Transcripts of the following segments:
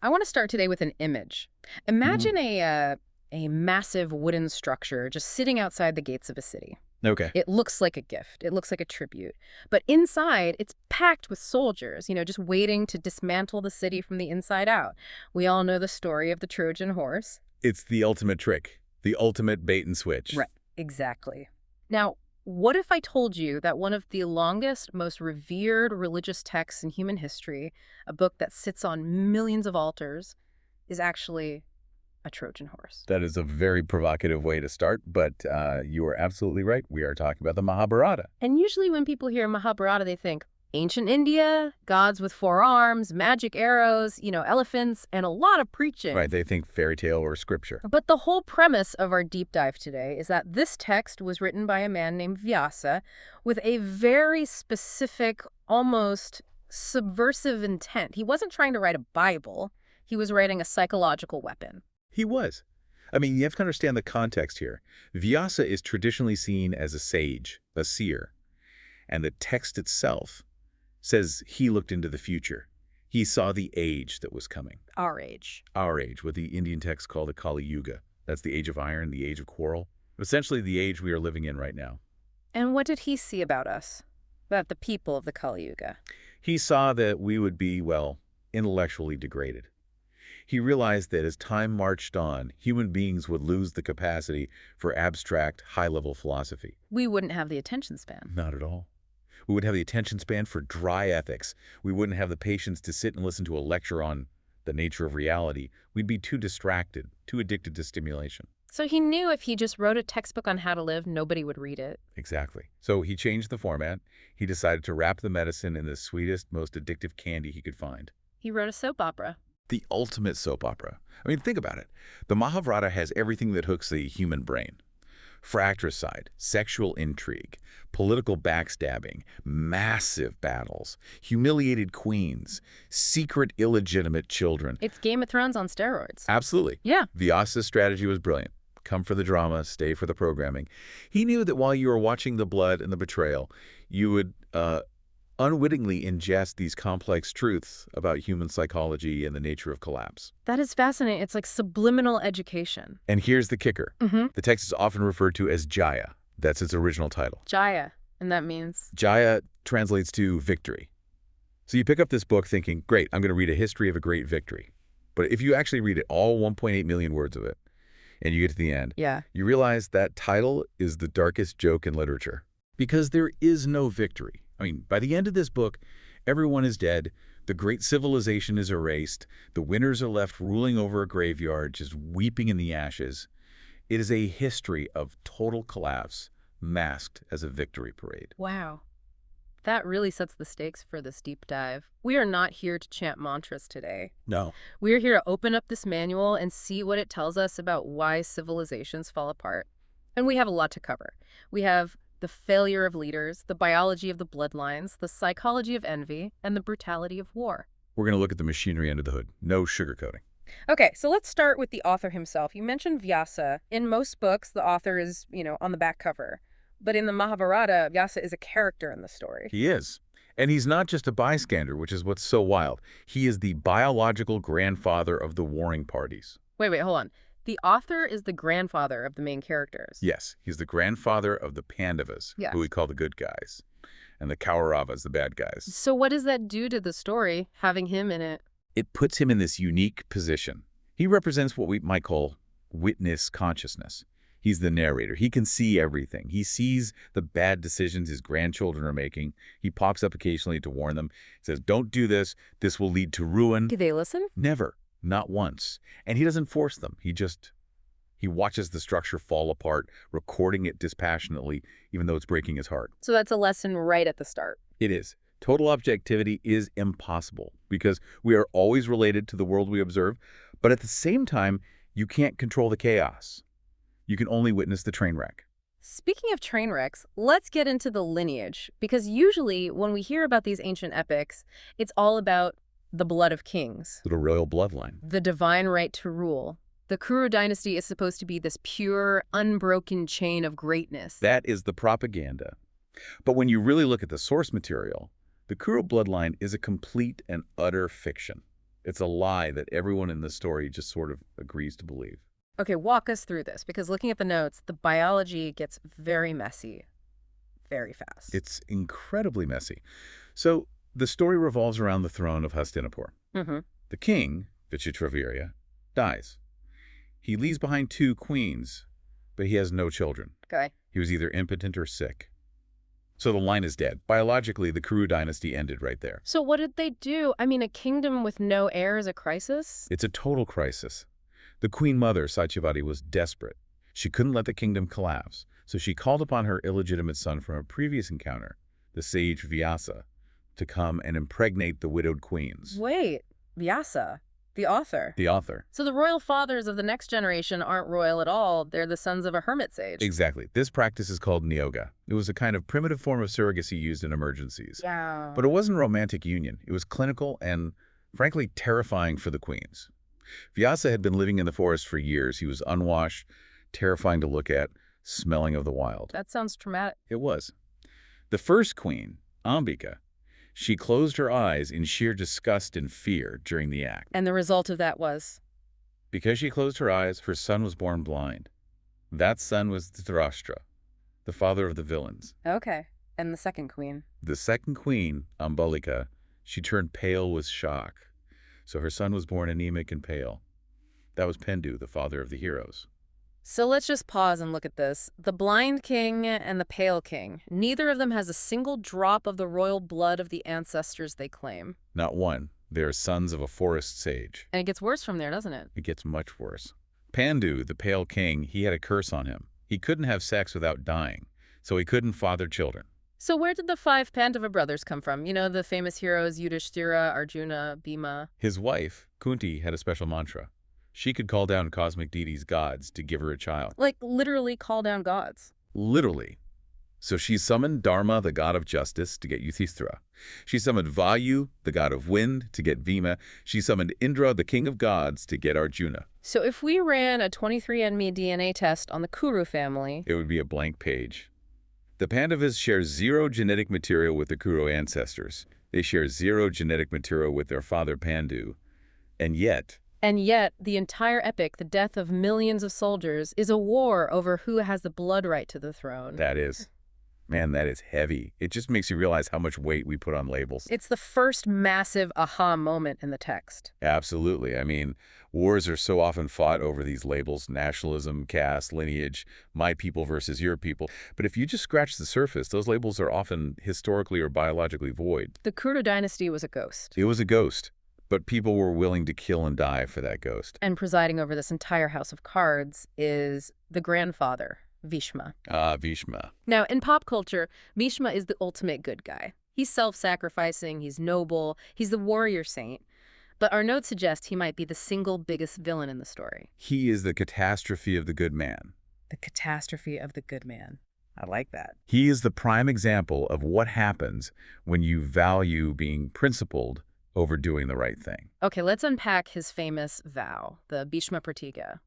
I want to start today with an image. Mhm. Imagine a massive wooden structure just sitting outside the gates of a city. Okay. It looks like a gift. It looks like a tribute. But inside, it's packed with soldiers, just waiting to dismantle the city from the inside out. We all know the story of the Trojan horse. It's the ultimate trick, the ultimate bait and switch. Right. Exactly. Now, what if I told you that one of the longest, most revered religious texts in human history, a book that sits on millions of altars, is actually a Trojan horse? That is a very provocative way to start, but you are absolutely right. We are talking about the Mahabharata. And usually when people hear Mahabharata, they think ancient India, gods with four arms, magic arrows, elephants, and a lot of preaching. Right, they think fairy tale or scripture. But the whole premise of our deep dive today is that this text was written by a man named Vyasa with a very specific, almost subversive intent. He wasn't trying to write a Bible. He was writing a psychological weapon. He was. I mean, you have to understand the context here. Vyasa is traditionally seen as a sage, a seer, and the text itself says he looked into the future. He saw the age that was coming. Our age. Our age, what the Indian texts call the Kali Yuga. That's the age of iron, the age of quarrel. Essentially the age we are living in right now. And what did he see about us? About the people of the Kali Yuga? He saw that we would be, well, intellectually degraded. He realized that as time marched on, human beings would lose the capacity for abstract, high-level philosophy. We wouldn't have the attention span. Not at all. We wouldn't have the attention span for dry ethics. We wouldn't have the patience to sit and listen to a lecture on the nature of reality. We'd be too distracted, too addicted to stimulation. So he knew if he just wrote a textbook on how to live, nobody would read it. Exactly. So he changed the format. He decided to wrap the medicine in the sweetest, most addictive candy he could find. He wrote a soap opera. The ultimate soap opera. I mean, think about it. The Mahabharata has everything that hooks the human brain. Fratricide, sexual intrigue, political backstabbing, massive battles, humiliated queens, secret illegitimate children. It's Game of Thrones on steroids. Absolutely. Yeah. Vyasa's strategy was brilliant. Come for the drama, stay for the programming. He knew that while you were watching the blood and the betrayal, you would unwittingly ingest these complex truths about human psychology and the nature of collapse. That is fascinating. It's like subliminal education. And here's the kicker. Mm-hmm. The text is often referred to as Jaya. That's its original title. Jaya. And that means? Jaya translates to victory. So you pick up this book thinking, great, I'm going to read a history of a great victory. But if you actually read it, all 1.8 million words of it, and you get to the end, Yeah. you realize that title is the darkest joke in literature. Because there is no victory. I mean, by the end of this book, everyone is dead, the great civilization is erased, the winners are left ruling over a graveyard, just weeping in the ashes. It is a history of total collapse, masked as a victory parade. Wow. That really sets the stakes for this deep dive. We are not here to chant mantras today. No. We are here to open up this manual and see what it tells us about why civilizations fall apart. And we have a lot to cover. We have the failure of leaders, the biology of the bloodlines, the psychology of envy, and the brutality of war. We're going to look at the machinery under the hood. No sugarcoating. Okay, so let's start with the author himself. You mentioned Vyasa. In most books, the author is, on the back cover. But in the Mahabharata, Vyasa is a character in the story. He is. And he's not just a bystander, which is what's so wild. He is the biological grandfather of the warring parties. Wait, hold on. The author is the grandfather of the main characters. Yes, he's the grandfather of the Pandavas, Yes. who we call the good guys, and the Kauravas, the bad guys. So what does that do to the story, having him in it? It puts him in this unique position. He represents what we might call witness consciousness. He's the narrator. He can see everything. He sees the bad decisions his grandchildren are making. He pops up occasionally to warn them. He says, don't do this. This will lead to ruin. Do they listen? Never. Not once. And he doesn't force them. He watches the structure fall apart, recording it dispassionately, even though it's breaking his heart. So that's a lesson right at the start. It is. Total objectivity is impossible because we are always related to the world we observe, but at the same time, you can't control the chaos. You can only witness the train wreck. Speaking of train wrecks, let's get into the lineage, because usually when we hear about these ancient epics, it's all about the blood of kings, The royal bloodline. the divine right to rule. The Kuru dynasty is supposed to be this pure, unbroken chain of greatness. That is the propaganda. But when you really look at the source material, the Kuru bloodline is a complete and utter fiction. It's a lie that everyone in the story just sort of agrees to believe. Okay, walk us through this, because looking at the notes, the biology gets very messy very fast. It's incredibly messy. So the story revolves around the throne of Hastinapur. Mm-hmm. The king, Vichitravirya, dies. He leaves behind 2 queens, but he has no children. Okay. He was either impotent or sick. So the line is dead. Biologically, the Kuru dynasty ended right there. So what did they do? I mean, a kingdom with no heir is a crisis? It's a total crisis. The queen mother, Satyavati, was desperate. She couldn't let the kingdom collapse, so she called upon her illegitimate son from a previous encounter, the sage Vyasa, to come and impregnate the widowed queens. Wait, Vyasa, the author. The author. So the royal fathers of the next generation aren't royal at all. They're the sons of a hermit sage. Exactly. This practice is called niyoga. It was a kind of primitive form of surrogacy used in emergencies. Yeah. But it wasn't a romantic union. It was clinical and, frankly, terrifying for the queens. Vyasa had been living in the forest for years. He was unwashed, terrifying to look at, smelling of the wild. That sounds traumatic. It was. The first queen, Ambika, she closed her eyes in sheer disgust and fear during the act. And the result of that was? Because she closed her eyes, her son was born blind. That son was Dhritarashtra, the father of the villains. Okay. And the second queen? The second queen, Ambalika, she turned pale with shock. So her son was born anemic and pale. That was Pendu, the father of the heroes. So let's just pause and look at this. The blind king and the pale king, neither of them has a single drop of the royal blood of the ancestors they claim. Not one. They are sons of a forest sage. And it gets worse from there, doesn't it? It gets much worse. Pandu, the pale king, he had a curse on him. He couldn't have sex without dying, so he couldn't father children. So where did the 5 Pandava brothers come from? You know, the famous heroes Yudhishthira, Arjuna, Bhima. His wife, Kunti, had a special mantra. She could call down cosmic deities, gods, to give her a child. Like, literally call down gods. Literally. So she summoned Dharma, the god of justice, to get Yudhishthira. She summoned Vayu, the god of wind, to get Bhima. She summoned Indra, the king of gods, to get Arjuna. So if we ran a 23andMe DNA test on the Kuru family... It would be a blank page. The Pandavas share 0 genetic material with the Kuru ancestors. They share 0 genetic material with their father Pandu. And yet, the entire epic, the death of millions of soldiers, is a war over who has the blood right to the throne. that is heavy. It just makes you realize how much weight we put on labels. It's the first massive aha moment in the text. Absolutely. I mean, wars are so often fought over these labels: nationalism, caste, lineage, my people versus your people. But if you just scratch the surface, those labels are often historically or biologically void. The Kuru dynasty was a ghost. It was a ghost, but people were willing to kill and die for that ghost. And presiding over this entire house of cards is the grandfather, Bhishma. Bhishma. Now, in pop culture, Bhishma is the ultimate good guy. He's self-sacrificing, he's noble, he's the warrior saint. But our notes suggest he might be the single biggest villain in the story. He is the catastrophe of the good man. The catastrophe of the good man. I like that. He is the prime example of what happens when you value being principled over doing the right thing. Okay, let's unpack his famous vow, the Bhishma Pratika,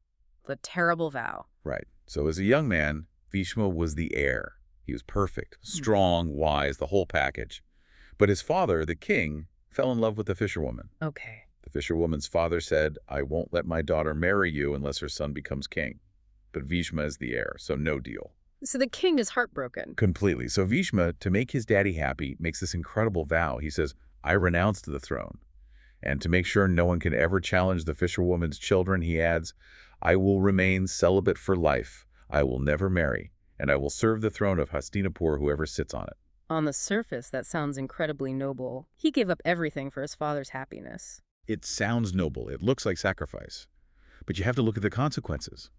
the terrible vow. Right. So as a young man, Bhishma was the heir. He was perfect, strong, wise, the whole package. But his father, the king, fell in love with the fisherwoman. Okay. The fisherwoman's father said, "I won't let my daughter marry you unless her son becomes king." But Bhishma is the heir, so no deal. So the king is heartbroken. Completely. So Bhishma, to make his daddy happy, makes this incredible vow. He says, "I renounce the throne." And to make sure no one can ever challenge the fisherwoman's children, he adds, "I will remain celibate for life. I will never marry, and I will serve the throne of Hastinapur, whoever sits on it." On the surface, that sounds incredibly noble. He gave up everything for his father's happiness. It sounds noble. It looks like sacrifice. But you have to look at the consequences.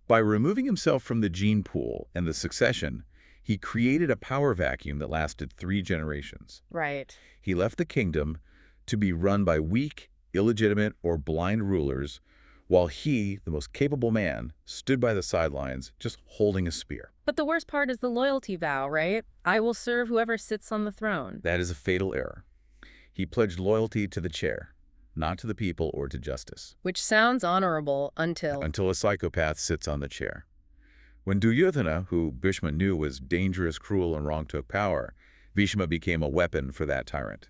By removing himself from the gene pool and the succession, he created a power vacuum that lasted 3 generations. Right. He left the kingdom to be run by weak, illegitimate, or blind rulers, while he, the most capable man, stood by the sidelines, just holding a spear. But the worst part is the loyalty vow, right? I will serve whoever sits on the throne. That is a fatal error. He pledged loyalty to the chair, not to the people or to justice. Which sounds honorable until... Until a psychopath sits on the chair. When Duryodhana, who Bhishma knew was dangerous, cruel, and wrong, took power, Bhishma became a weapon for that tyrant.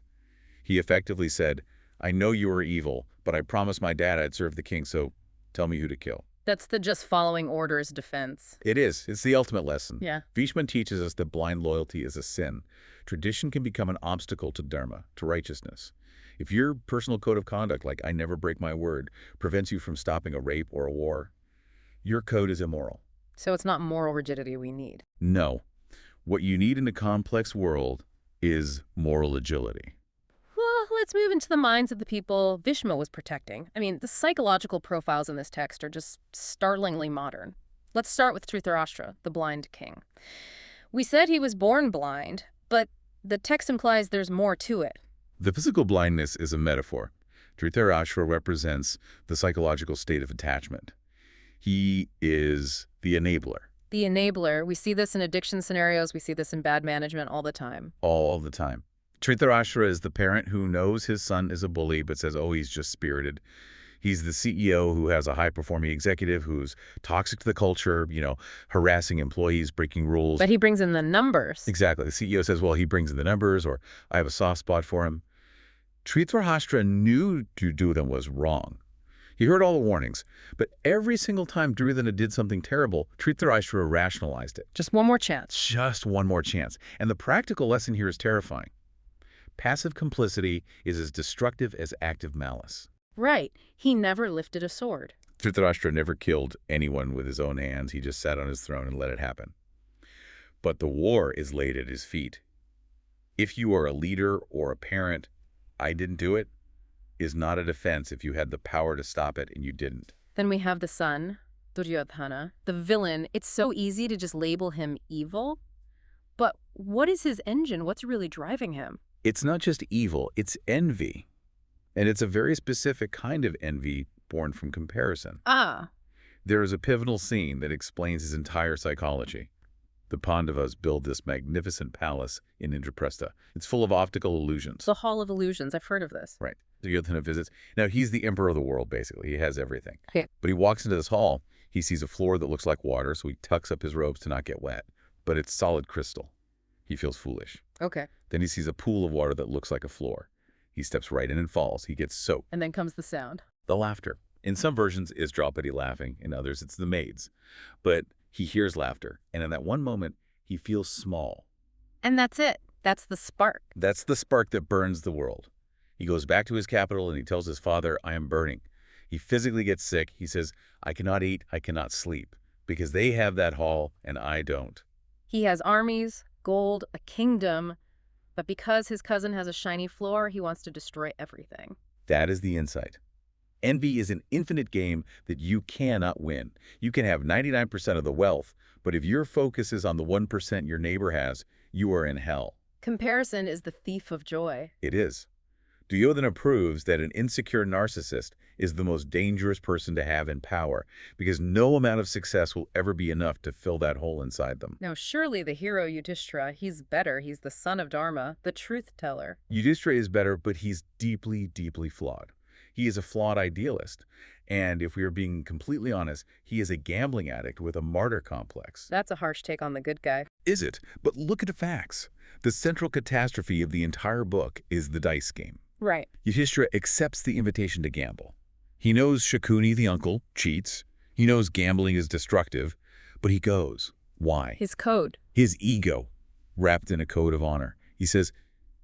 He effectively said, I know you are evil, but I promised my dad I'd serve the king, so tell me who to kill. That's the just following orders defense. It is. It's the ultimate lesson. Yeah. Bhishma teaches us that blind loyalty is a sin. Tradition can become an obstacle to dharma, to righteousness. If your personal code of conduct, like I never break my word, prevents you from stopping a rape or a war, your code is immoral. So it's not moral rigidity we need. No. What you need in a complex world is moral agility. Well, let's move into the minds of the people Bhishma was protecting. I mean, the psychological profiles in this text are just startlingly modern. Let's start with Dhritarashtra, the blind king. We said he was born blind, but the text implies there's more to it. The physical blindness is a metaphor. Dhritarashtra represents the psychological state of attachment. He is the enabler. The enabler, we see this in addiction scenarios, we see this in bad management all the time. All the time. Dhritarashtra is the parent who knows his son is a bully but says, oh, he's just spirited. He's the CEO who has a high-performing executive who's toxic to the culture, harassing employees, breaking rules. But he brings in the numbers. Exactly. The CEO says, well, he brings in the numbers, or I have a soft spot for him. Dhritarashtra knew to do them was wrong. He heard all the warnings, but every single time Duryodhana did something terrible, Dhritarashtra rationalized it. Just one more chance. Just one more chance. And the practical lesson here is terrifying. Passive complicity is as destructive as active malice. Right. He never lifted a sword. Dhritarashtra never killed anyone with his own hands. He just sat on his throne and let it happen. But the war is laid at his feet. If you are a leader or a parent, I didn't do it, is not a defense if you had the power to stop it and you didn't. Then we have the son, Duryodhana, the villain. It's so easy to just label him evil. But what is his engine? What's really driving him? It's not just evil, it's envy. And it's a very specific kind of envy born from comparison. Ah. There is a pivotal scene that explains his entire psychology. The Pandavas build this magnificent palace in Indraprastha. It's full of optical illusions. The Hall of Illusions. I've heard of this. Right. Duryodhana visits. Now, he's the emperor of the world, basically. He has everything. Okay. But he walks into this hall. He sees a floor that looks like water, so he tucks up his robes to not get wet. But it's solid crystal. He feels foolish. Okay. Then he sees a pool of water that looks like a floor. He steps right in and falls. He gets soaked. And then comes the sound. The laughter. In some versions, it's Draupadi laughing. In others, it's the maids. But he hears laughter. And in that one moment, he feels small. And that's it. That's the spark. That's the spark that burns the world. He goes back to his capital and he tells his father, I am burning. He physically gets sick. He says, I cannot eat, I cannot sleep, because they have that hall and I don't. He has armies, gold, a kingdom, but because his cousin has a shiny floor, he wants to destroy everything. That is the insight. Envy is an infinite game that you cannot win. You can have 99% of the wealth, but if your focus is on the 1% your neighbor has, you are in hell. Comparison is the thief of joy. It is. Duryodhana proves that an insecure narcissist is the most dangerous person to have in power, because no amount of success will ever be enough to fill that hole inside them. Now, surely the hero Yudhishthira, he's better. He's the son of Dharma, the truth teller. Yudhishthira is better, but he's deeply, deeply flawed. He is a flawed idealist. And if we are being completely honest, he is a gambling addict with a martyr complex. That's a harsh take on the good guy. Is it? But look at the facts. The central catastrophe of the entire book is the dice game. Right. Yudhishthira accepts the invitation to gamble. He knows Shakuni, the uncle, cheats. He knows gambling is destructive, but he goes. Why? His code. His ego, wrapped in a code of honor. He says,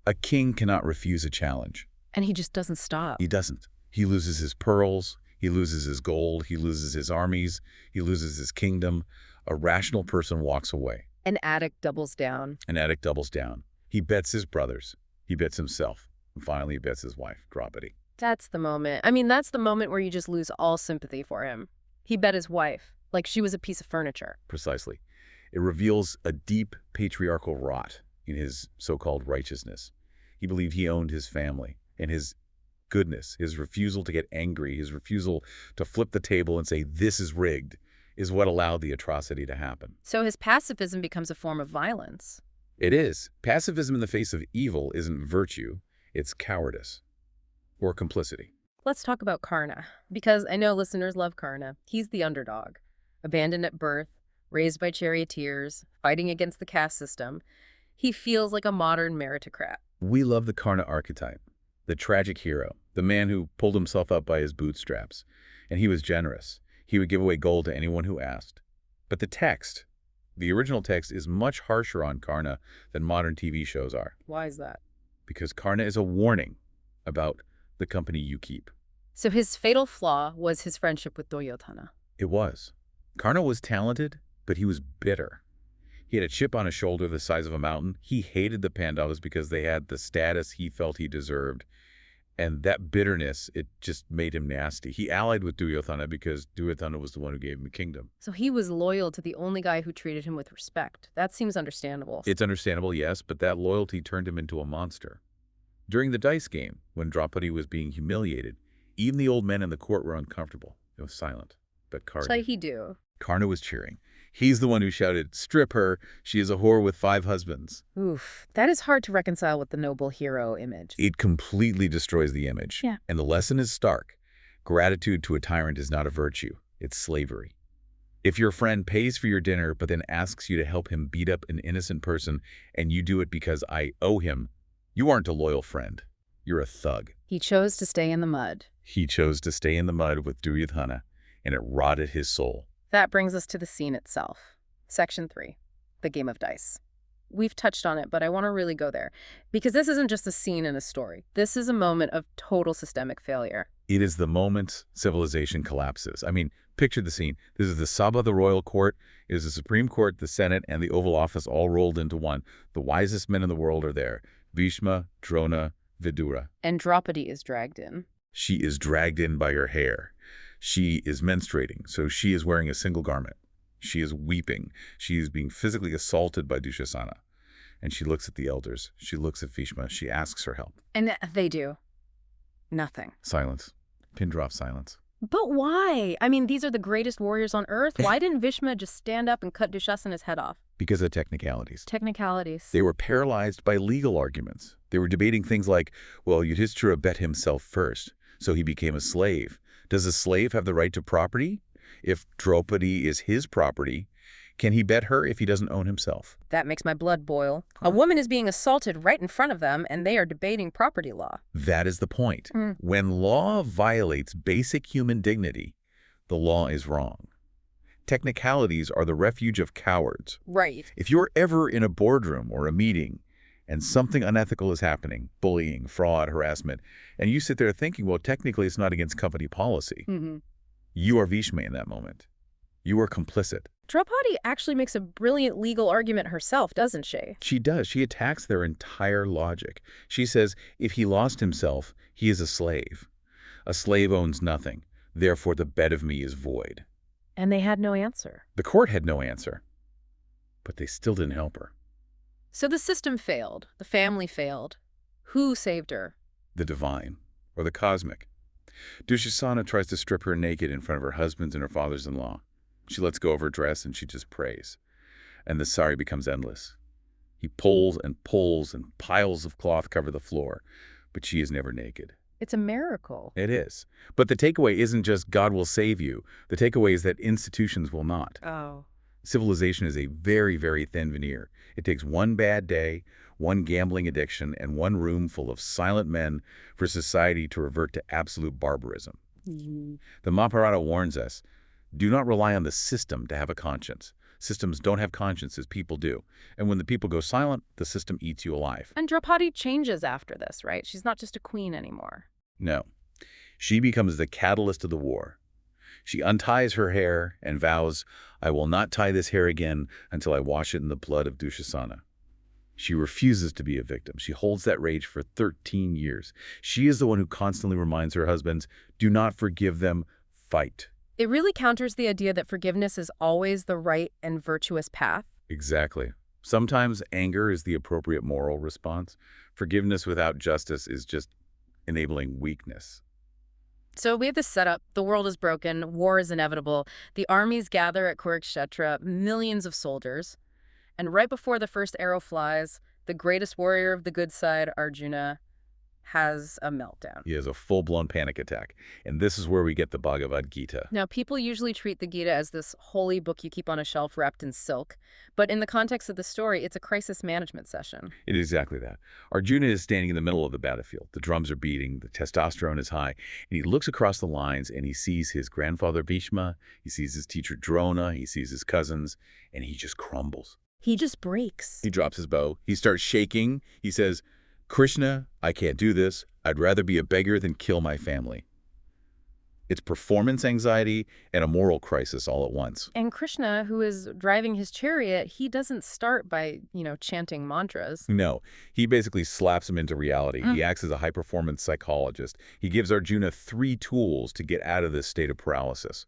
a king cannot refuse a challenge. And he just doesn't stop. He doesn't. He loses his pearls. He loses his gold. He loses his armies. He loses his kingdom. A rational person walks away. An addict doubles down. An addict doubles down. He bets his brothers. He bets himself. And finally, he bets his wife, Draupadi. That's the moment. I mean, that's the moment where you just lose all sympathy for him. He bet his wife, like she was a piece of furniture. Precisely. It reveals a deep patriarchal rot in his so-called righteousness. He believed he owned his family, and his goodness, his refusal to get angry, his refusal to flip the table and say, this is rigged, is what allowed the atrocity to happen. So his pacifism becomes a form of violence. It is. Pacifism in the face of evil isn't virtue. It's cowardice or complicity. Let's talk about Karna, because I know listeners love Karna. He's the underdog, abandoned at birth, raised by charioteers, fighting against the caste system. He feels like a modern meritocrat. We love the Karna archetype, the tragic hero. the man who pulled himself up by his bootstraps. And he was generous. He would give away gold to anyone who asked. But the original text is much harsher on Karna than modern TV shows are. Why is that? Because Karna is a warning about the company you keep. So his fatal flaw was his friendship with Duryodhana. It was. Karna was talented, but he was bitter. He had a chip on his shoulder the size of a mountain. He hated the Pandavas because they had the status he felt he deserved. And that bitterness, it just made him nasty. He allied with Duryodhana because Duryodhana was the one who gave him the kingdom. So he was loyal to the only guy who treated him with respect. That seems understandable. It's understandable, yes, but that loyalty turned him into a monster. During the dice game, when Draupadi was being humiliated, even the old men in the court were uncomfortable. It was silent. But Karna was cheering. He's the one who shouted, "Strip her! She is a whore with 5 husbands." Oof, that is hard to reconcile with the noble hero image. It completely destroys the image. Yeah. And the lesson is stark. Gratitude to a tyrant is not a virtue. It's slavery. If your friend pays for your dinner but then asks you to help him beat up an innocent person and you do it because I owe him, you aren't a loyal friend. You're a thug. He chose to stay in the mud. He chose to stay in the mud with Duryodhana, and it rotted his soul. That brings us to the scene itself. Section 3, the game of dice. We've touched on it, but I want to really go there. Because this isn't just a scene in a story. This is a moment of total systemic failure. It is the moment civilization collapses. I mean, picture the scene. This is the Sabha, the royal court. It is the Supreme Court, the Senate, and the Oval Office all rolled into one. The wisest men in the world are there. Bhishma, Drona, Vidura. And Draupadi is dragged in. She is dragged in by her hair. She is menstruating, so she is wearing a single garment. She is weeping. She is being physically assaulted by Dushasana. And she looks at the elders. She looks at Bhishma. She asks for help. And they do. Nothing. Silence. Pin drop silence. But why? I mean, these are the greatest warriors on earth. Why didn't Bhishma just stand up and cut Dushasana's head off? Because of technicalities. Technicalities. They were paralyzed by legal arguments. They were debating things like, well, Yudhishthira bet himself first, so he became a slave. Does a slave have the right to property? If Draupadi is his property, can he bet her if he doesn't own himself? That makes my blood boil. A woman is being assaulted right in front of them, and they are debating property law. That is the point. When law violates basic human dignity, the law is wrong. Technicalities are the refuge of cowards. Right. If you're ever in a boardroom or a meeting and something unethical is happening, bullying, fraud, harassment, and you sit there thinking, well, technically it's not against company policy, you are Bhishma in that moment. You are complicit. Draupadi actually makes a brilliant legal argument herself, doesn't she? She does. She attacks their entire logic. She says, if he lost himself, he is a slave. A slave owns nothing. Therefore, the bet of me is void. And they had no answer. The court had no answer. But they still didn't help her. So the system failed. The family failed. Who saved her? The divine, or the cosmic. Dushasana tries to strip her naked in front of her husbands and her fathers-in-law. She lets go of her dress and she just prays. And the sari becomes endless. He pulls and piles of cloth cover the floor, but she is never naked. It's a miracle. It is. But the takeaway isn't just God will save you. The takeaway is that institutions will not. Oh. Civilization is a very, very thin veneer. It takes one bad day, one gambling addiction, and one room full of silent men for society to revert to absolute barbarism. The Mahabharata warns us, do not rely on the system to have a conscience. Systems don't have consciences, people do. And when the people go silent, the system eats you alive. And Draupadi changes after this, right? She's not just a queen anymore. No. She becomes the catalyst of the war. She unties her hair and vows, I will not tie this hair again until I wash it in the blood of Dushasana. She refuses to be a victim. She holds that rage for 13 years. She is the one who constantly reminds her husbands, do not forgive them, fight. It really counters the idea that forgiveness is always the right and virtuous path. Exactly. Sometimes anger is the appropriate moral response. Forgiveness without justice is just enabling weakness. So we have this setup. The world is broken. War is inevitable. The armies gather at Kurukshetra, millions of soldiers. And right before the first arrow flies, the greatest warrior of the good side, Arjuna, has a meltdown. He has a full-blown panic attack. And this is where we get the Bhagavad Gita. Now, people usually treat the Gita as this holy book you keep on a shelf wrapped in silk, but in the context of the story, it's a crisis management session. It is exactly that. Arjuna is standing in the middle of the battlefield. The drums are beating, the testosterone is high, and he looks across the lines and he sees his grandfather Bhishma, he sees his teacher Drona, he sees his cousins, and he just crumbles. He just breaks. He drops his bow. He starts shaking. He says, "Krishna, I can't do this. I'd rather be a beggar than kill my family." It's performance anxiety and a moral crisis all at once. And Krishna, who is driving his chariot, he doesn't start by, chanting mantras. No, he basically slaps him into reality. He acts as a high-performance psychologist. He gives Arjuna 3 tools to get out of this state of paralysis.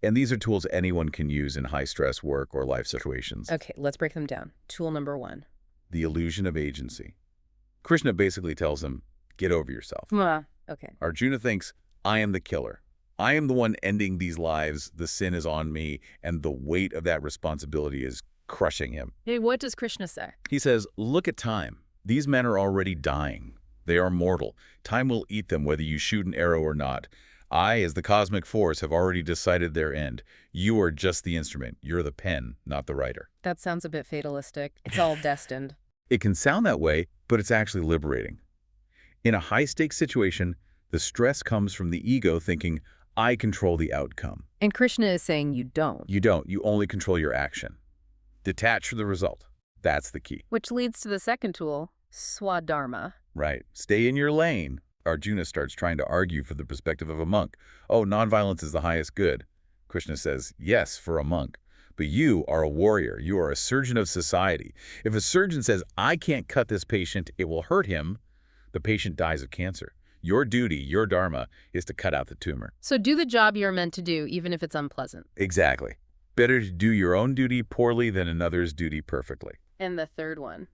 And these are tools anyone can use in high-stress work or life situations. Okay, let's break them down. Tool number 1. The illusion of agency. Krishna basically tells him, get over yourself. Okay. Arjuna thinks, I am the killer. I am the one ending these lives. The sin is on me, and the weight of that responsibility is crushing him. Hey, what does Krishna say? He says, look at time. These men are already dying. They are mortal. Time will eat them whether you shoot an arrow or not. I, as the cosmic force, have already decided their end. You are just the instrument. You're the pen, not the writer. That sounds a bit fatalistic. It's all destined. It can sound that way, but it's actually liberating. In a high-stakes situation, the stress comes from the ego thinking, I control the outcome. And Krishna is saying you don't. You don't. You only control your action. Detach from the result. That's the key. Which leads to the second tool, swadharma. Right. Stay in your lane. Arjuna starts trying to argue for the perspective of a monk. Oh, nonviolence is the highest good. Krishna says, yes, for a monk. But you are a warrior. You are a surgeon of society. If a surgeon says, I can't cut this patient, it will hurt him, the patient dies of cancer. Your duty, your dharma, is to cut out the tumor. So do the job you're meant to do, even if it's unpleasant. Exactly. Better to do your own duty poorly than another's duty perfectly. And the third one,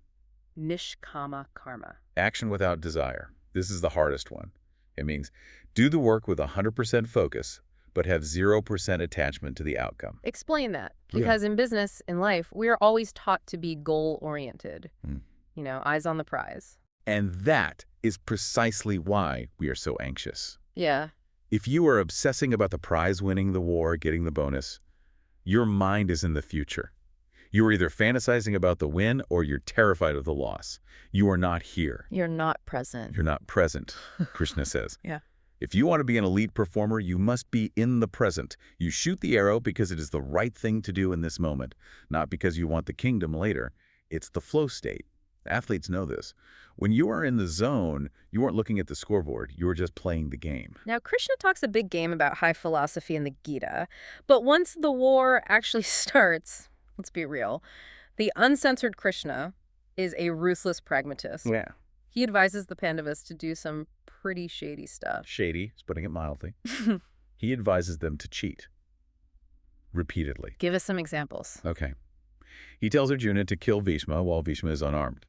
nishkama karma. Action without desire. This is the hardest one. It means do the work with 100% focus, but have 0% attachment to the outcome. Explain that. Because in business, in life, we are always taught to be goal-oriented. Eyes on the prize. And that is precisely why we are so anxious. Yeah. If you are obsessing about the prize, winning the war, getting the bonus, your mind is in the future. You are either fantasizing about the win or you're terrified of the loss. You are not here. You're not present. You're not present, Krishna says. Yeah. If you want to be an elite performer, you must be in the present. You shoot the arrow because it is the right thing to do in this moment, not because you want the kingdom later. It's the flow state. Athletes know this. When you are in the zone, you aren't looking at the scoreboard. You are just playing the game. Now, Krishna talks a big game about high philosophy in the Gita, but once the war actually starts, let's be real, the uncensored Krishna is a ruthless pragmatist. Yeah. He advises the Pandavas to do some pretty shady stuff. Shady, is putting it mildly. He advises them to cheat. Repeatedly. Give us some examples. Okay. He tells Arjuna to kill Bhishma while Bhishma is unarmed.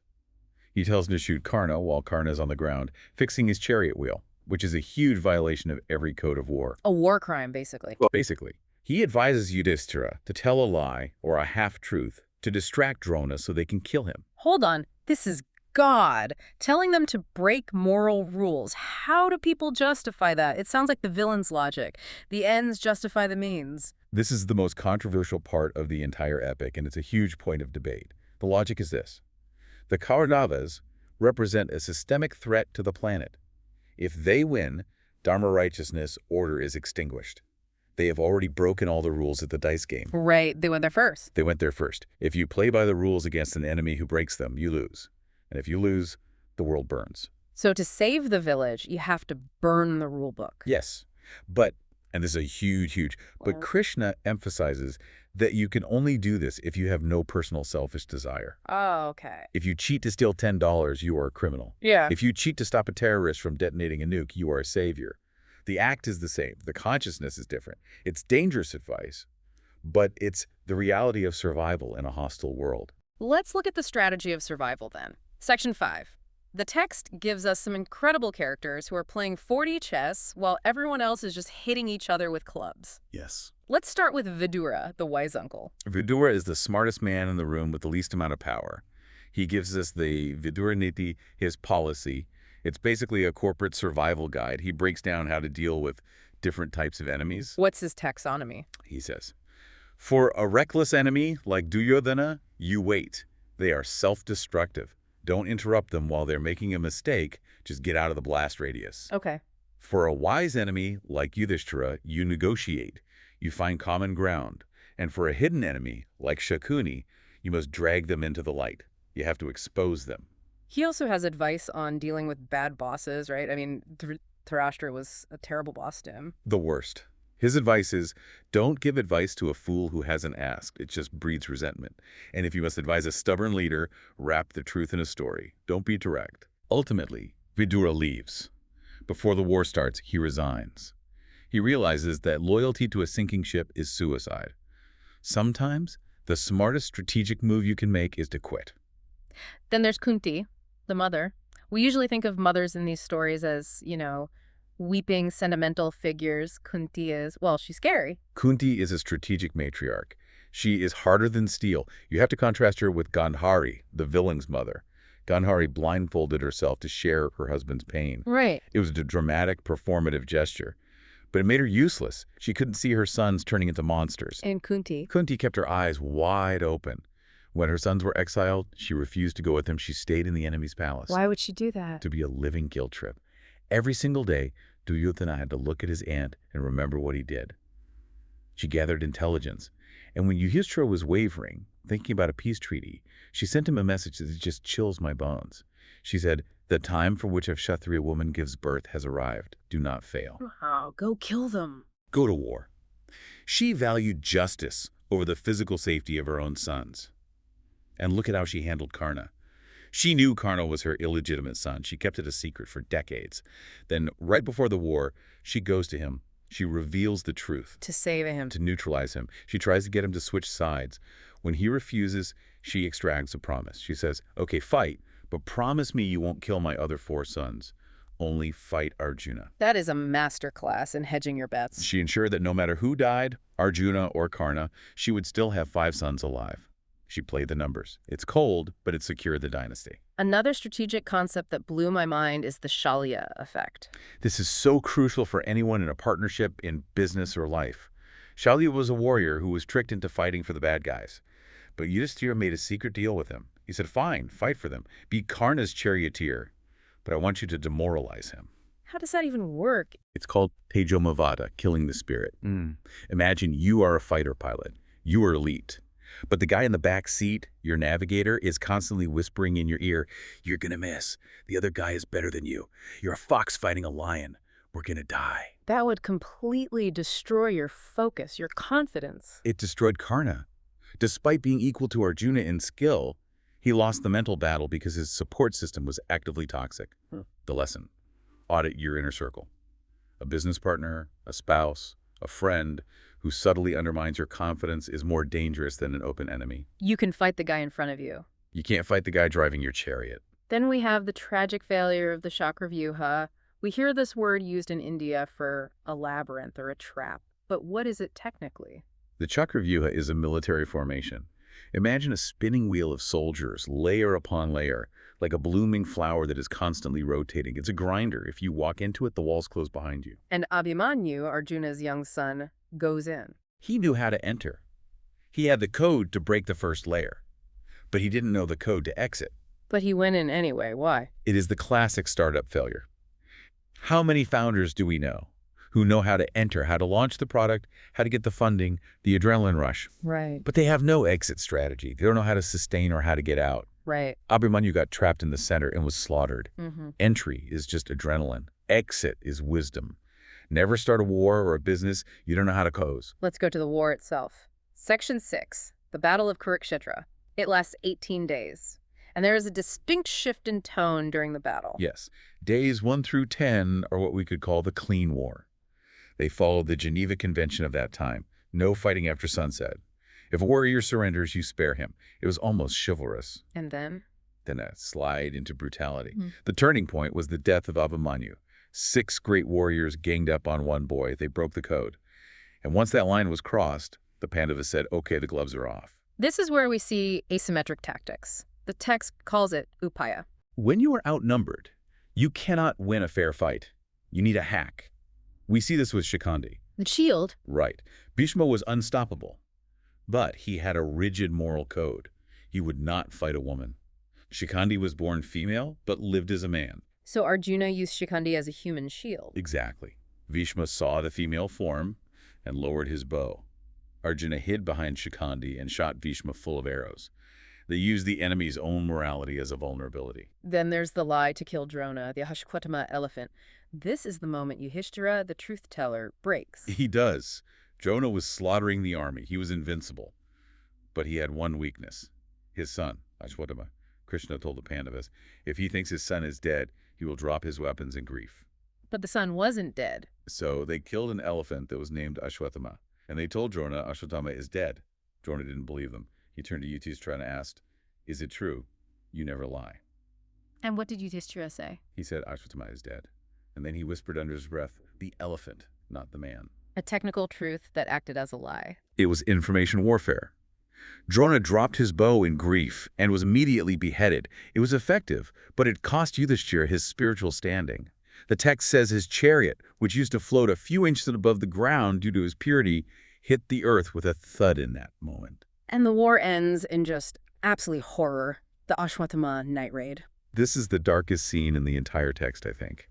He tells him to shoot Karna while Karna is on the ground, fixing his chariot wheel, which is a huge violation of every code of war. A war crime, basically. Basically. He advises Yudhishthira to tell a lie or a half-truth to distract Drona so they can kill him. Hold on. This is God telling them to break moral rules. How do people justify that? It sounds like the villain's logic. The ends justify the means. This is the most controversial part of the entire epic, and it's a huge point of debate. The logic is this. The Kauravas represent a systemic threat to the planet. If they win, Dharma righteousness order is extinguished. They have already broken all the rules of the dice game. Right. They went there first. They went there first. If you play by the rules against an enemy who breaks them, you lose. And if you lose, the world burns. So to save the village, you have to burn the rule book. Yes. But, and this is a huge, but Krishna emphasizes that you can only do this if you have no personal selfish desire. Oh, okay. If you cheat to steal $10, you are a criminal. Yeah. If you cheat to stop a terrorist from detonating a nuke, you are a savior. The act is the same. The consciousness is different. It's dangerous advice, but it's the reality of survival in a hostile world. Let's look at the strategy of survival then. Section 5. The text gives us some incredible characters who are playing 4D chess while everyone else is just hitting each other with clubs. Yes. Let's start with Vidura, the wise uncle. Vidura is the smartest man in the room with the least amount of power. He gives us the Vidura Niti, his policy, It's basically a corporate survival guide. He breaks down how to deal with different types of enemies. What's his taxonomy? He says, for a reckless enemy like Duryodhana, you wait. They are self-destructive. Don't interrupt them while they're making a mistake. Just get out of the blast radius. Okay. For a wise enemy like Yudhishthira, you negotiate. You find common ground. And for a hidden enemy like Shakuni, you must drag them into the light. You have to expose them. He also has advice on dealing with bad bosses, right? I mean, Dhrashtra was a terrible boss to him. The worst. His advice is, don't give advice to a fool who hasn't asked. It just breeds resentment. And if you must advise a stubborn leader, wrap the truth in a story. Don't be direct. Ultimately, Vidura leaves. Before the war starts, he resigns. He realizes that loyalty to a sinking ship is suicide. Sometimes, the smartest strategic move you can make is to quit. Then there's Kunti, the mother. We usually think of mothers in these stories as, weeping, sentimental figures. Kunti is, well, she's scary. Kunti is a strategic matriarch. She is harder than steel. You have to contrast her with Gandhari, the villain's mother. Gandhari blindfolded herself to share her husband's pain. Right. It was a dramatic, performative gesture. But it made her useless. She couldn't see her sons turning into monsters. And Kunti? Kunti kept her eyes wide open. When her sons were exiled, she refused to go with them. She stayed in the enemy's palace. Why would she do that? To be a living guilt trip. Every single day, Duryodhana had to look at his aunt and remember what he did. She gathered intelligence. And when Yudhishthira was wavering, thinking about a peace treaty, she sent him a message that just chills my bones. She said, the time for which a Kshatriya woman gives birth has arrived. Do not fail. Wow, go kill them. Go to war. She valued justice over the physical safety of her own sons. And look at how she handled Karna. She knew Karna was her illegitimate son. She kept it a secret for decades. Then, right before the war, she goes to him. She reveals the truth. To save him. To neutralize him. She tries to get him to switch sides. When he refuses, she extracts a promise. She says, okay, fight, but promise me you won't kill my other 4 sons. Only fight Arjuna. That is a masterclass in hedging your bets. She ensured that no matter who died, Arjuna or Karna, she would still have 5 sons alive. She played the numbers. It's cold, but it secured the dynasty. Another strategic concept that blew my mind is the Shalya effect. This is so crucial for anyone in a partnership, in business, or life. Shalya was a warrior who was tricked into fighting for the bad guys. But Yudhishthira made a secret deal with him. He said, fine, fight for them. Be Karna's charioteer, but I want you to demoralize him. How does that even work? It's called Tejomavada, killing the spirit. Imagine you are a fighter pilot. You are elite. But the guy in the back seat, your navigator, is constantly whispering in your ear, you're gonna miss. The other guy is better than you. You're a fox fighting a lion. We're gonna die. That would completely destroy your focus, your confidence. It destroyed Karna. Despite being equal to Arjuna in skill, he lost the mental battle because his support system was actively toxic. The lesson: audit your inner circle. A business partner, a spouse, a friend who subtly undermines your confidence is more dangerous than an open enemy. You can fight the guy in front of you. You can't fight the guy driving your chariot. Then we have the tragic failure of the Chakravyuha. We hear this word used in India for a labyrinth or a trap. But what is it technically? The Chakravyuha is a military formation. Imagine a spinning wheel of soldiers, layer upon layer, like a blooming flower that is constantly rotating. It's a grinder. If you walk into it, the walls close behind you. And Abhimanyu, Arjuna's young son, goes in. He knew how to enter. He had the code to break the first layer, but he didn't know the code to exit. But he went in anyway. Why? It is the classic startup failure. How many founders do we know who know how to enter, how to launch the product, how to get the funding, the adrenaline rush? Right. But they have no exit strategy. They don't know how to sustain or how to get out. Right. Abhimanyu got trapped in the center and was slaughtered. Mm-hmm. Entry is just adrenaline. Exit is wisdom. Never start a war or a business you don't know how to close. Let's go to the war itself. Section 6, the Battle of Kurukshetra. It lasts 18 days. And there is a distinct shift in tone during the battle. Yes. Days 1 through 10 are what we could call the clean war. They followed the Geneva Convention of that time. No fighting after sunset. If a warrior surrenders, you spare him. It was almost chivalrous. And then? Then a slide into brutality. The turning point was the death of Abhimanyu. 6 great warriors ganged up on one boy. They broke the code. And once that line was crossed, the Pandavas said, okay, the gloves are off. This is where we see asymmetric tactics. The text calls it upaya. When you are outnumbered, You cannot win a fair fight. You need a hack. We see this with Shikandi. The shield? Right. Bhishma was unstoppable, but he had a rigid moral code. He would not fight a woman. Shikandi was born female, but lived as a man. So Arjuna used Shikandi as a human shield. Exactly. Bhishma saw the female form and lowered his bow. Arjuna hid behind Shikandi and shot Bhishma full of arrows. They used the enemy's own morality as a vulnerability. Then there's the lie to kill Drona, the Ashwatthama elephant. This is the moment Yudhishthira, the truth teller, breaks. He does. Drona was slaughtering the army. He was invincible. But he had one weakness. His son, Ashwatthama. Krishna told the Pandavas, if he thinks his son is dead, he will drop his weapons in grief. But the son wasn't dead. So they killed an elephant that was named Ashwatthama. And they told Drona Ashwatthama is dead. Drona didn't believe them. He turned to Yudhishthira and asked, is it true? You never lie. And what did Yudhishthira say? He said Ashwatthama is dead. And then he whispered under his breath, the elephant, not the man. A technical truth that acted as a lie. It was information warfare. Drona dropped his bow in grief and was immediately beheaded. It was effective, but it cost Yudhishthira his spiritual standing. The text says his chariot, which used to float a few inches above the ground due to his purity, hit the earth with a thud in that moment. And the war ends in just absolute horror. The Ashwatthama night raid. This is the darkest scene in the entire text, I think.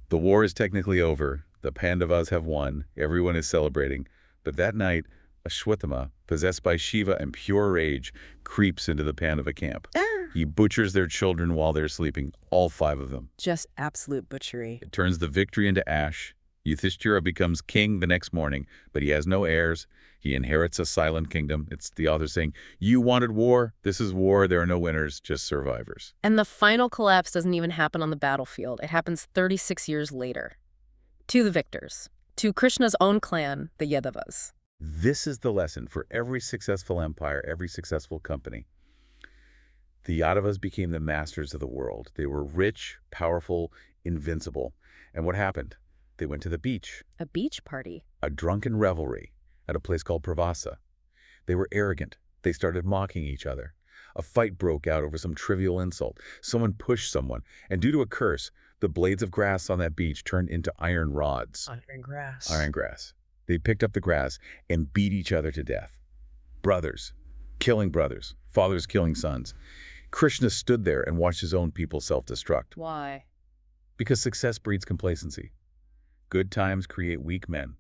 The war is technically over. The Pandavas have won. Everyone is celebrating. But that night, Ashwatthama, possessed by Shiva and pure rage, creeps into the Pandava camp. He butchers their children while they're sleeping, all 5 of them. Just absolute butchery. It turns the victory into ash. Yudhishthira becomes king the next morning, but he has no heirs. He inherits a silent kingdom. It's the author saying, you wanted war, this is war, there are no winners, just survivors. And the final collapse doesn't even happen on the battlefield. It happens 36 years later. To the victors. To Krishna's own clan, the Yadavas. This is the lesson for every successful empire, every successful company. The Yadavas became the masters of the world. They were rich, powerful, invincible. And what happened? They went to the beach. A beach party. A drunken revelry at a place called Pravasa. They were arrogant. They started mocking each other. A fight broke out over some trivial insult. Someone pushed someone, and due to a curse, the blades of grass on that beach turned into iron rods. Iron grass. Iron grass. They picked up the grass and beat each other to death. Brothers, killing brothers, fathers killing sons. Krishna stood there and watched his own people self-destruct. Why? Because success breeds complacency. Good times create weak men.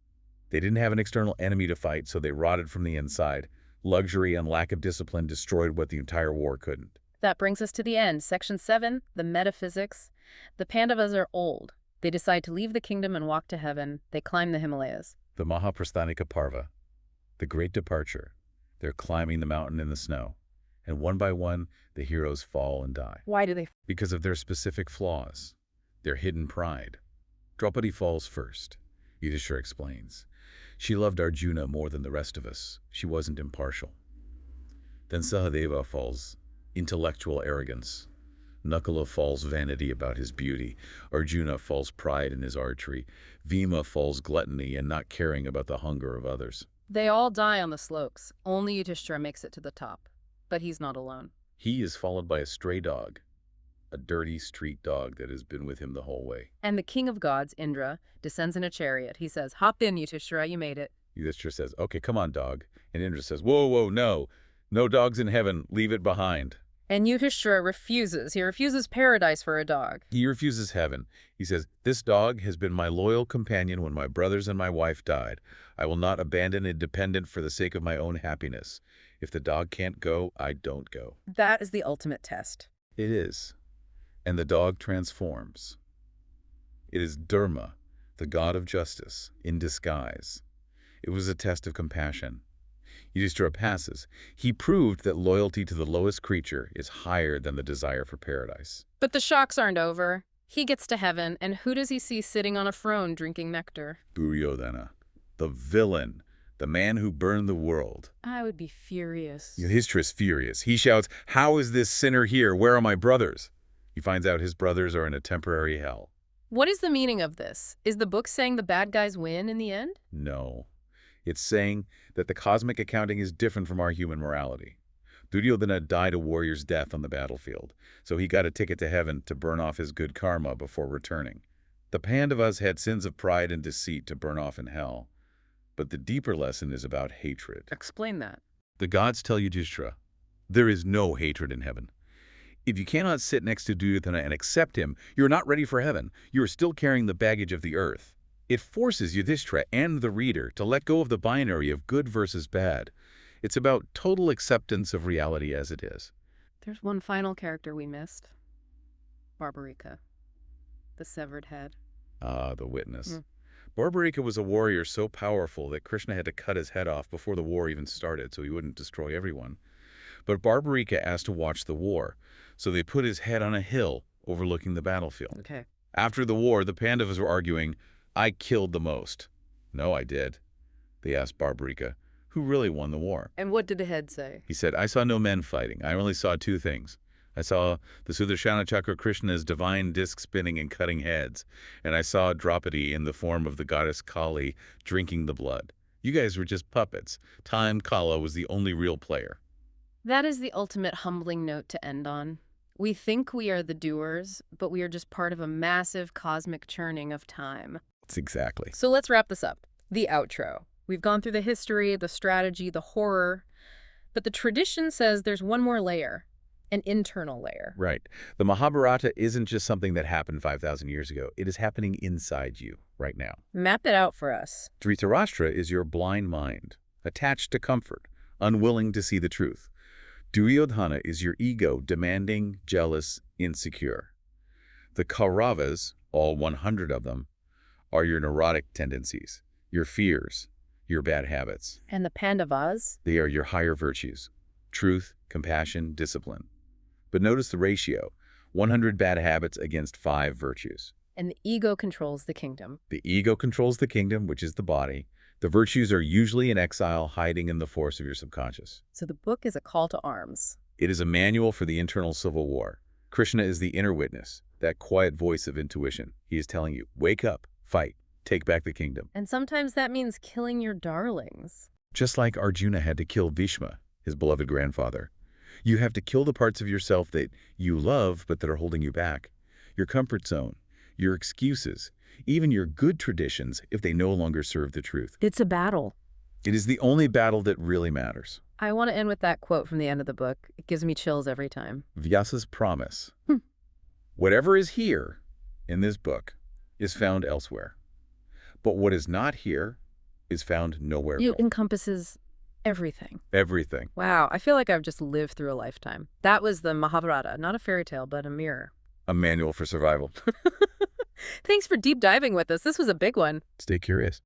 They didn't have an external enemy to fight, so they rotted from the inside. Luxury and lack of discipline destroyed what the entire war couldn't. That brings us to the end. Section 7, the metaphysics. The Pandavas are old. They decide to leave the kingdom and walk to heaven. They climb the Himalayas. The Mahaprasthanika Parva, the great departure. They're climbing the mountain in the snow. And one by one, the heroes fall and die. Why do they? Because of their specific flaws, their hidden pride. Draupadi falls first, Yudhishthira explains. She loved Arjuna more than the rest of us. She wasn't impartial. Then Sahadeva falls, intellectual arrogance. Nakula falls vanity about his beauty. Arjuna falls pride in his archery. Bhima falls gluttony and not caring about the hunger of others. They all die on the slopes. Only Yudhishthira makes it to the top. But he's not alone. He is followed by a stray dog, a dirty street dog that has been with him the whole way. And the king of gods, Indra, descends in a chariot. He says, hop in, Yudhishthira, you made it. Yudhishthira says, okay, come on, dog. And Indra says, whoa, whoa, no. No dogs in heaven. Leave it behind. And Yudhishthira refuses. He refuses paradise for a dog. He refuses heaven. He says, this dog has been my loyal companion when my brothers and my wife died. I will not abandon a dependent for the sake of my own happiness. If the dog can't go, I don't go. That is the ultimate test. It is. And the dog transforms. It is Dharma, the god of justice, in disguise. It was a test of compassion. Yudhishthira passes. He proved that loyalty to the lowest creature is higher than the desire for paradise. But the shocks aren't over. He gets to heaven, and who does he see sitting on a throne drinking nectar? Duryodhana, the villain, the man who burned the world. I would be furious. Yudhishthira is furious. He shouts, how is this sinner here? Where are my brothers? He finds out his brothers are in a temporary hell. What is the meaning of this? Is the book saying the bad guys win in the end? No. It's saying that the cosmic accounting is different from our human morality. Duryodhana died a warrior's death on the battlefield, so he got a ticket to heaven to burn off his good karma before returning. The Pandavas had sins of pride and deceit to burn off in hell. But the deeper lesson is about hatred. Explain that. The gods tell Yudhishthira, there is no hatred in heaven. If you cannot sit next to Duryodhana and accept him, you're not ready for heaven. You are still carrying the baggage of the earth. It forces Yudhishthira and the reader to let go of the binary of good versus bad. It's about total acceptance of reality as it is. There's one final character we missed. Barbarika. The severed head. Ah, the witness. Barbarika was a warrior so powerful that Krishna had to cut his head off before the war even started so he wouldn't destroy everyone. But Barbarika asked to watch the war, so they put his head on a hill overlooking the battlefield. Okay. After the war, the Pandavas were arguing, I killed the most. No, I did. They asked Barbarika, who really won the war? And what did the head say? He said, I saw no men fighting. I only saw two things. I saw the Sudarshana Chakra Krishna's divine disc spinning and cutting heads, and I saw Draupadi in the form of the goddess Kali drinking the blood. You guys were just puppets. Time Kala was the only real player. That is the ultimate humbling note to end on. We think we are the doers, but we are just part of a massive cosmic churning of time. It's exactly. So let's wrap this up. The outro. We've gone through the history, the strategy, the horror, but the tradition says there's one more layer, an internal layer. Right. The Mahabharata isn't just something that happened 5,000 years ago. It is happening inside you right now. Map it out for us. Dhritarashtra is your blind mind, attached to comfort, unwilling to see the truth. Duryodhana is your ego, demanding, jealous, insecure. The Kauravas, all 100 of them, are your neurotic tendencies, your fears, your bad habits. And the Pandavas? They are your higher virtues, truth, compassion, discipline. But notice the ratio, 100 bad habits against 5 virtues. And the ego controls the kingdom. The ego controls the kingdom, which is the body. The virtues are usually in exile, hiding in the force of your subconscious. So the book is a call to arms. It is a manual for the internal civil war. Krishna is the inner witness, that quiet voice of intuition. He is telling you, wake up, fight, take back the kingdom. And sometimes that means killing your darlings. Just like Arjuna had to kill Bhishma, his beloved grandfather. You have to kill the parts of yourself that you love but that are holding you back. Your comfort zone, your excuses, even your good traditions if they no longer serve the truth. It's a battle. It is the only battle that really matters. I want to end with that quote from the end of the book. It gives me chills every time. Vyasa's promise. Whatever is here in this book is found elsewhere. But what is not here is found nowhere else. It encompasses everything. Everything. Wow, I feel like I've just lived through a lifetime. That was the Mahabharata, not a fairy tale, but a mirror. A manual for survival. Thanks for deep diving with us. This was a big one. Stay curious.